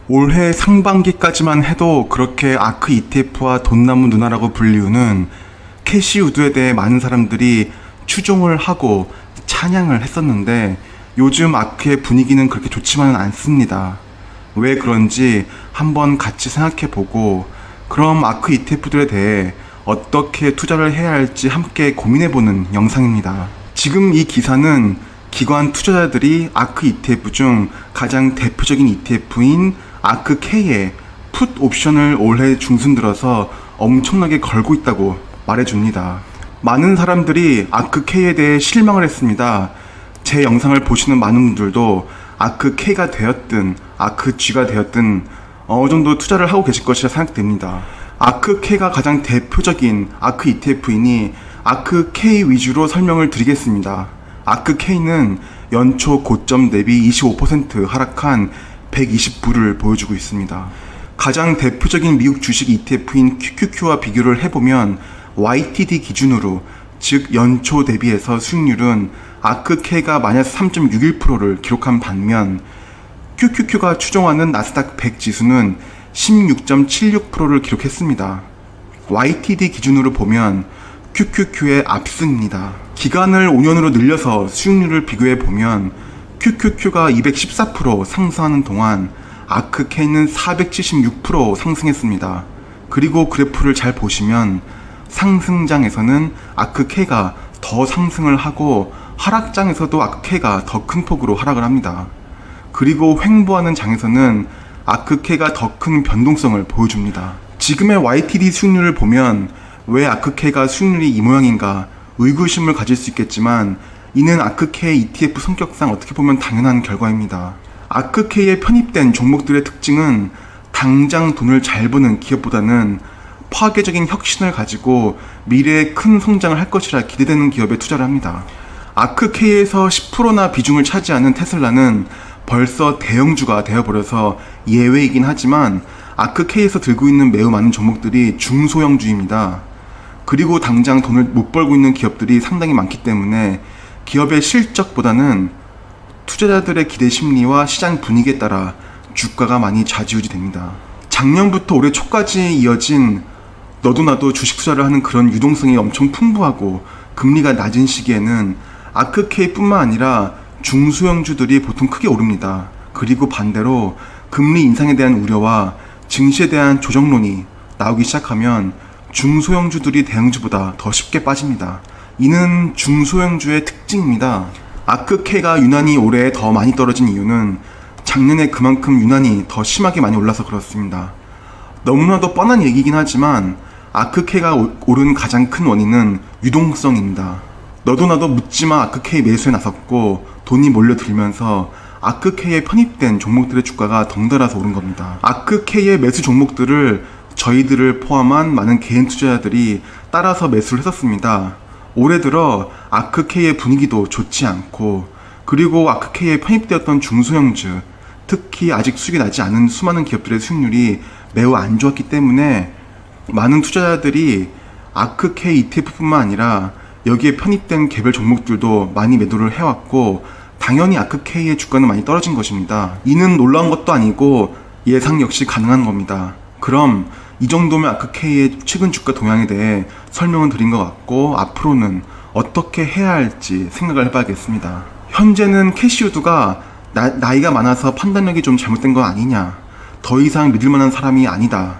올해 상반기까지만 해도 그렇게 아크 ETF와 돈 남은 누나라고 불리우는 캐시우드에 대해 많은 사람들이 추종을 하고 찬양을 했었는데 요즘 아크의 분위기는 그렇게 좋지만은 않습니다. 왜 그런지 한번 같이 생각해보고 그럼 아크 ETF들에 대해 어떻게 투자를 해야 할지 함께 고민해보는 영상입니다. 지금 이 기사는 기관 투자자들이 아크 ETF 중 가장 대표적인 ETF인 아크K의 풋 옵션을 올해 중순 들어서 엄청나게 걸고 있다고 말해줍니다. 많은 사람들이 아크K에 대해 실망을 했습니다. 제 영상을 보시는 많은 분들도 아크K가 되었든 아크G가 되었든 어느 정도 투자를 하고 계실 것이라 생각됩니다. 아크K가 가장 대표적인 아크 ETF이니 아크K 위주로 설명을 드리겠습니다. 아크K는 연초 고점 대비 25% 하락한 129를 보여주고 있습니다. 가장 대표적인 미국 주식 ETF인 QQQ와 비교를 해보면 YTD 기준으로 즉 연초 대비해서 수익률은 아크K가 마이너스 3.61%를 기록한 반면 QQQ가 추종하는 나스닥 100 지수는 16.76%를 기록했습니다. YTD 기준으로 보면 QQQ의 압승입니다. 기간을 5년으로 늘려서 수익률을 비교해보면 QQQ가 214% 상승하는 동안 아크K는 476% 상승했습니다. 그리고 그래프를 잘 보시면 상승장에서는 아크K가 더 상승을 하고 하락장에서도 아크K가 더 큰 폭으로 하락을 합니다. 그리고 횡보하는 장에서는 아크K가 더 큰 변동성을 보여줍니다. 지금의 YTD 수익률을 보면 왜 아크K가 수익률이 이 모양인가 의구심을 가질 수 있겠지만 이는 아크K ETF 성격상 어떻게 보면 당연한 결과입니다. 아크K에 편입된 종목들의 특징은 당장 돈을 잘 버는 기업보다는 파괴적인 혁신을 가지고 미래에 큰 성장을 할 것이라 기대되는 기업에 투자를 합니다. 아크K에서 10%나 비중을 차지하는 테슬라는 벌써 대형주가 되어버려서 예외이긴 하지만 아크K에서 들고 있는 매우 많은 종목들이 중소형주입니다. 그리고 당장 돈을 못 벌고 있는 기업들이 상당히 많기 때문에 기업의 실적보다는 투자자들의 기대 심리와 시장 분위기에 따라 주가가 많이 좌지우지 됩니다. 작년부터 올해 초까지 이어진 너도 나도 주식 투자를 하는 그런 유동성이 엄청 풍부하고 금리가 낮은 시기에는 아크K 뿐만 아니라 중소형주들이 보통 크게 오릅니다. 그리고 반대로 금리 인상에 대한 우려와 증시에 대한 조정론이 나오기 시작하면 중소형주들이 대형주보다 더 쉽게 빠집니다. 이는 중소형주의 특징입니다. 아크K가 유난히 올해 더 많이 떨어진 이유는 작년에 그만큼 유난히 더 심하게 많이 올라서 그렇습니다. 너무나도 뻔한 얘기긴 하지만 아크K가 오른 가장 큰 원인은 유동성입니다. 너도 나도 묻지마 아크K 매수에 나섰고 돈이 몰려들면서 아크K에 편입된 종목들의 주가가 덩달아서 오른 겁니다. 아크K의 매수 종목들을 저희들을 포함한 많은 개인 투자자들이 따라서 매수를 했었습니다. 올해 들어 아크K의 분위기도 좋지 않고 그리고 아크K에 편입되었던 중소형주 특히 아직 수익이 나지 않은 수많은 기업들의 수익률이 매우 안 좋았기 때문에 많은 투자자들이 아크K ETF뿐만 아니라 여기에 편입된 개별 종목들도 많이 매도를 해왔고 당연히 아크K의 주가는 많이 떨어진 것입니다. 이는 놀라운 것도 아니고 예상 역시 가능한 겁니다. 그럼 이 정도면 아크K의 최근 주가 동향에 대해 설명을 드린 것 같고 앞으로는 어떻게 해야 할지 생각을 해봐야겠습니다. 현재는 캐시우드가 나이가 많아서 판단력이 좀 잘못된 거 아니냐, 더 이상 믿을 만한 사람이 아니다,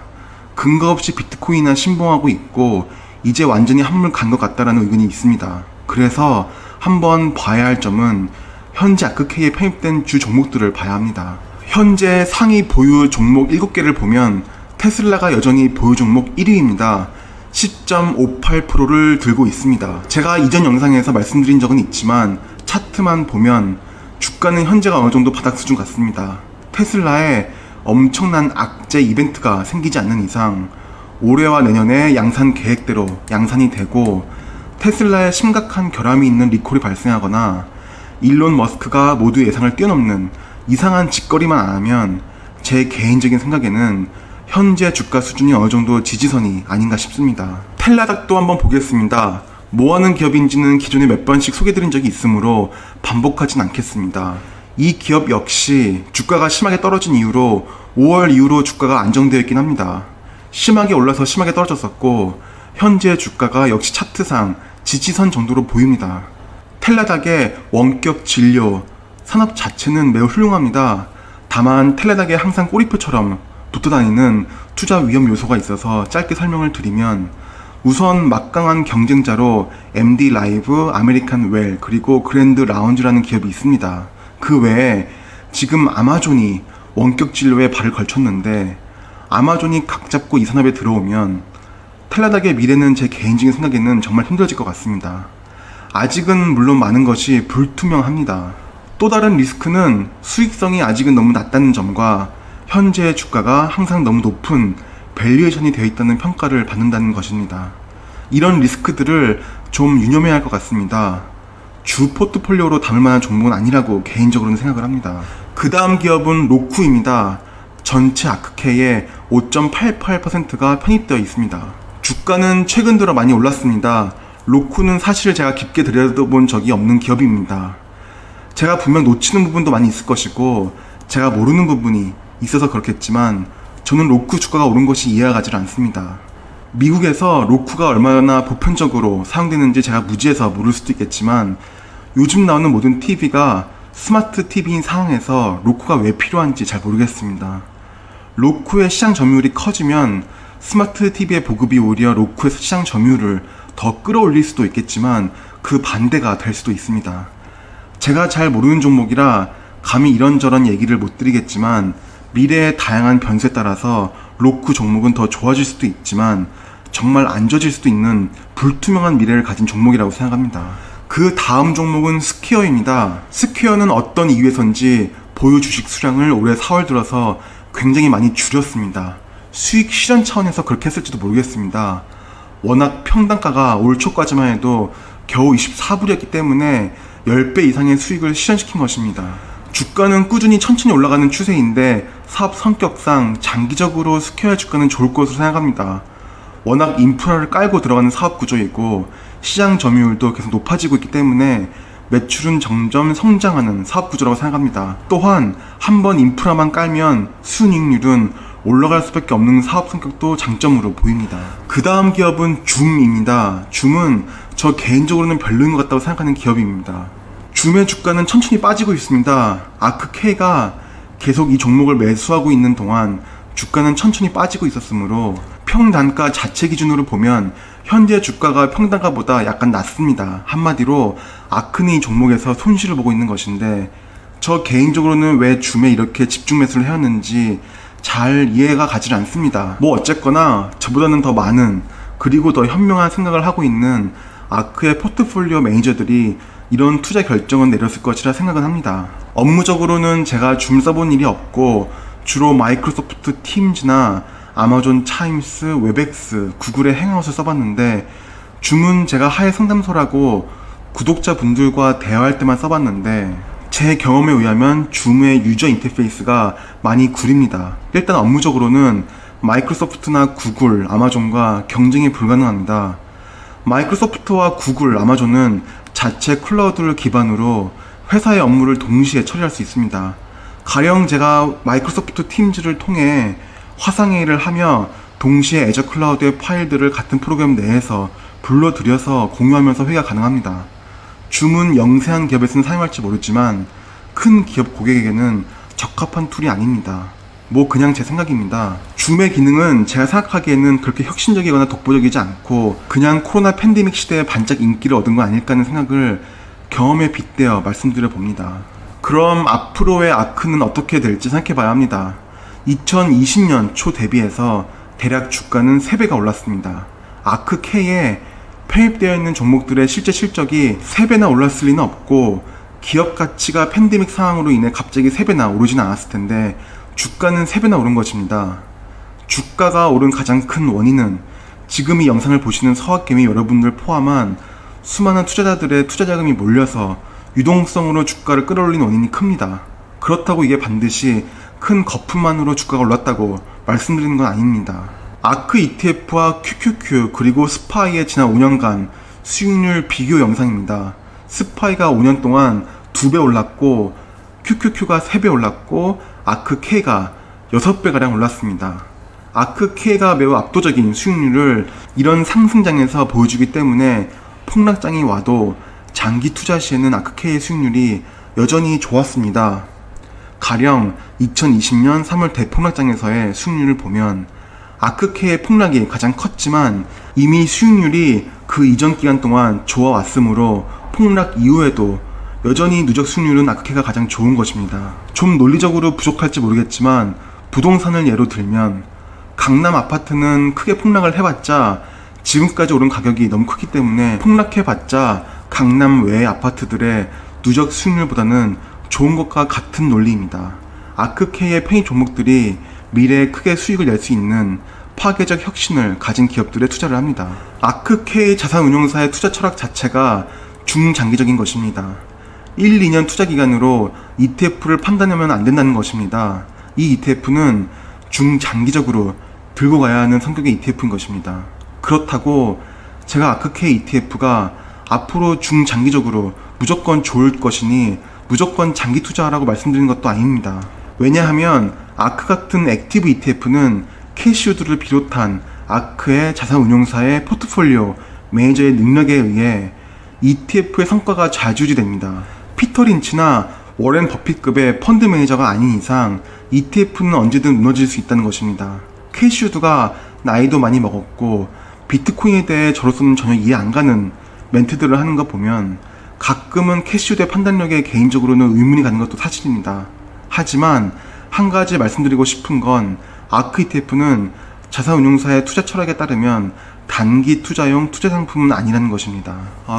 근거 없이 비트코인이나 신봉하고 있고 이제 완전히 한물 간 것 같다라는 의견이 있습니다. 그래서 한번 봐야 할 점은 현재 아크K에 편입된 주 종목들을 봐야 합니다. 현재 상위 보유 종목 7개를 보면 테슬라가 여전히 보유 종목 1위입니다. 10.58%를 들고 있습니다. 제가 이전 영상에서 말씀드린 적은 있지만 차트만 보면 주가는 현재가 어느 정도 바닥 수준 같습니다. 테슬라에 엄청난 악재 이벤트가 생기지 않는 이상 올해와 내년에 양산 계획대로 양산이 되고 테슬라에 심각한 결함이 있는 리콜이 발생하거나 일론 머스크가 모두 예상을 뛰어넘는 이상한 짓거리만 안 하면 제 개인적인 생각에는 현재 주가 수준이 어느 정도 지지선이 아닌가 싶습니다. 텔라닥도 한번 보겠습니다. 뭐하는 기업인지는 기존에 몇 번씩 소개드린 적이 있으므로 반복하진 않겠습니다. 이 기업 역시 주가가 심하게 떨어진 이후로 5월 이후로 주가가 안정되어 있긴 합니다. 심하게 올라서 심하게 떨어졌었고 현재 주가가 역시 차트상 지지선 정도로 보입니다. 텔라닥의 원격 진료 산업 자체는 매우 훌륭합니다. 다만 텔라닥에 항상 꼬리표처럼 붙어다니는 투자 위험 요소가 있어서 짧게 설명을 드리면, 우선 막강한 경쟁자로 MD 라이브, 아메리칸 웰, 그리고 그랜드 라운지라는 기업이 있습니다. 그 외에 지금 아마존이 원격 진료에 발을 걸쳤는데, 아마존이 각 잡고 이 산업에 들어오면 텔라닥의 미래는 제 개인적인 생각에는 정말 힘들어질 것 같습니다. 아직은 물론 많은 것이 불투명합니다. 또 다른 리스크는 수익성이 아직은 너무 낮다는 점과 현재 주가가 항상 너무 높은 밸류에이션이 되어 있다는 평가를 받는다는 것입니다. 이런 리스크들을 좀 유념해야 할 것 같습니다. 주 포트폴리오로 담을 만한 종목은 아니라고 개인적으로는 생각을 합니다. 그 다음 기업은 로쿠입니다. 전체 아크케의 5.88%가 편입되어 있습니다. 주가는 최근 들어 많이 올랐습니다. 로쿠는 사실 제가 깊게 들여다본 적이 없는 기업입니다. 제가 분명 놓치는 부분도 많이 있을 것이고 제가 모르는 부분이 있어서 그렇겠지만, 저는 로쿠 주가가 오른 것이 이해가 가지 않습니다. 미국에서 로쿠가 얼마나 보편적으로 사용되는지 제가 무지해서 모를 수도 있겠지만, 요즘 나오는 모든 TV가 스마트 TV인 상황에서 로쿠가 왜 필요한지 잘 모르겠습니다. 로쿠의 시장 점유율이 커지면 스마트 TV의 보급이 오히려 로쿠의 시장 점유율을 더 끌어올릴 수도 있겠지만, 그 반대가 될 수도 있습니다. 제가 잘 모르는 종목이라 감히 이런저런 얘기를 못 드리겠지만, 미래의 다양한 변수에 따라서 로쿠 종목은 더 좋아질 수도 있지만 정말 안 좋아질 수도 있는 불투명한 미래를 가진 종목이라고 생각합니다. 그 다음 종목은 스퀘어입니다. 스퀘어는 어떤 이유에선지 보유 주식 수량을 올해 4월 들어서 굉장히 많이 줄였습니다. 수익 실현 차원에서 그렇게 했을지도 모르겠습니다. 워낙 평단가가 올 초까지만 해도 겨우 24불이었기 때문에 10배 이상의 수익을 실현시킨 것입니다. 주가는 꾸준히 천천히 올라가는 추세인데 사업 성격상 장기적으로 스퀘어의 주가는 좋을 것으로 생각합니다. 워낙 인프라를 깔고 들어가는 사업 구조이고 시장 점유율도 계속 높아지고 있기 때문에 매출은 점점 성장하는 사업 구조라고 생각합니다. 또한 한번 인프라만 깔면 순이익률은 올라갈 수밖에 없는 사업 성격도 장점으로 보입니다. 그 다음 기업은 줌입니다. 줌은 저 개인적으로는 별로인 것 같다고 생각하는 기업입니다. 줌의 주가는 천천히 빠지고 있습니다. 아크케이가 계속 이 종목을 매수하고 있는 동안 주가는 천천히 빠지고 있었으므로 평단가 자체 기준으로 보면 현재 주가가 평단가보다 약간 낮습니다. 한마디로 아크는 이 종목에서 손실을 보고 있는 것인데, 저 개인적으로는 왜 줌에 이렇게 집중 매수를 해왔는지 잘 이해가 가지 않습니다. 뭐 어쨌거나 저보다는 더 많은, 그리고 더 현명한 생각을 하고 있는 아크의 포트폴리오 매니저들이 이런 투자 결정을 내렸을 것이라 생각은 합니다. 업무적으로는 제가 줌 써본 일이 없고 주로 마이크로소프트 팀즈나 아마존 차임스, 웹엑스, 구글의 행아웃을 써봤는데, 줌은 제가 하해 상담소라고 구독자분들과 대화할 때만 써봤는데, 제 경험에 의하면 줌의 유저 인터페이스가 많이 구립니다. 일단 업무적으로는 마이크로소프트나 구글, 아마존과 경쟁이 불가능합니다. 마이크로소프트와 구글, 아마존은 자체 클라우드를 기반으로 회사의 업무를 동시에 처리할 수 있습니다. 가령 제가 마이크로소프트 팀즈를 통해 화상회의를 하며 동시에 애저 클라우드의 파일들을 같은 프로그램 내에서 불러들여서 공유하면서 회의가 가능합니다. 줌은 영세한 기업에서는 사용할지 모르지만 큰 기업 고객에게는 적합한 툴이 아닙니다. 뭐 그냥 제 생각입니다. 줌의 기능은 제가 생각하기에는 그렇게 혁신적이거나 독보적이지 않고 그냥 코로나 팬데믹 시대에 반짝 인기를 얻은 거 아닐까 하는 생각을 경험에 빗대어 말씀드려 봅니다. 그럼 앞으로의 아크는 어떻게 될지 생각해 봐야 합니다. 2020년 초 대비해서 대략 주가는 3배가 올랐습니다. 아크K에 편입되어 있는 종목들의 실제 실적이 3배나 올랐을 리는 없고, 기업 가치가 팬데믹 상황으로 인해 갑자기 3배나 오르지는 않았을 텐데 주가는 3배나 오른 것입니다. 주가가 오른 가장 큰 원인은 지금 이 영상을 보시는 서학개미 여러분들 포함한 수많은 투자자들의 투자 자금이 몰려서 유동성으로 주가를 끌어올린 원인이 큽니다. 그렇다고 이게 반드시 큰 거품만으로 주가가 올랐다고 말씀드리는 건 아닙니다. 아크 ETF와 QQQ 그리고 스파이의 지난 5년간 수익률 비교 영상입니다. 스파이가 5년 동안 2배 올랐고 QQQ가 3배 올랐고 아크K가 6배가량 올랐습니다. 아크K가 매우 압도적인 수익률을 이런 상승장에서 보여주기 때문에 폭락장이 와도 장기 투자 시에는 아크K의 수익률이 여전히 좋았습니다. 가령 2020년 3월 대폭락장에서의 수익률을 보면 아크K의 폭락이 가장 컸지만 이미 수익률이 그 이전 기간 동안 좋아왔으므로 폭락 이후에도 여전히 누적 수익률은 아크K가 가장 좋은 것입니다. 좀 논리적으로 부족할지 모르겠지만 부동산을 예로 들면 강남 아파트는 크게 폭락을 해봤자 지금까지 오른 가격이 너무 크기 때문에 폭락해봤자 강남 외의 아파트들의 누적 수익률보다는 좋은 것과 같은 논리입니다. 아크K의 편입 종목들이 미래에 크게 수익을 낼 수 있는 파괴적 혁신을 가진 기업들에 투자를 합니다. 아크K 자산운용사의 투자 철학 자체가 중장기적인 것입니다. 1, 2년 투자 기간으로 ETF를 판단하면 안 된다는 것입니다. 이 ETF는 중장기적으로 들고 가야 하는 성격의 ETF인 것입니다. 그렇다고 제가 아크K ETF가 앞으로 중장기적으로 무조건 좋을 것이니 무조건 장기 투자라고 말씀드리는 것도 아닙니다. 왜냐하면 아크 같은 액티브 ETF는 캐시우드를 비롯한 아크의 자산운용사의 포트폴리오 매니저의 능력에 의해 ETF의 성과가 좌지우지됩니다. 피터 린치나 워렌 버핏급의 펀드 매니저가 아닌 이상 ETF는 언제든 무너질 수 있다는 것입니다. 캐시우드가 나이도 많이 먹었고 비트코인에 대해 저로서는 전혀 이해 안 가는 멘트들을 하는 거 보면 가끔은 캐시우드의 판단력에 개인적으로는 의문이 가는 것도 사실입니다. 하지만 한 가지 말씀드리고 싶은 건 아크 ETF는 자산운용사의 투자 철학에 따르면 단기 투자용 투자 상품은 아니라는 것입니다.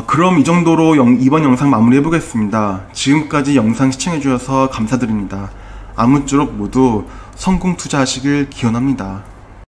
그럼 이 정도로 이번 영상 마무리해 보겠습니다. 지금까지 영상 시청해 주셔서 감사드립니다. 아무쪼록 모두 성공 투자하시길 기원합니다.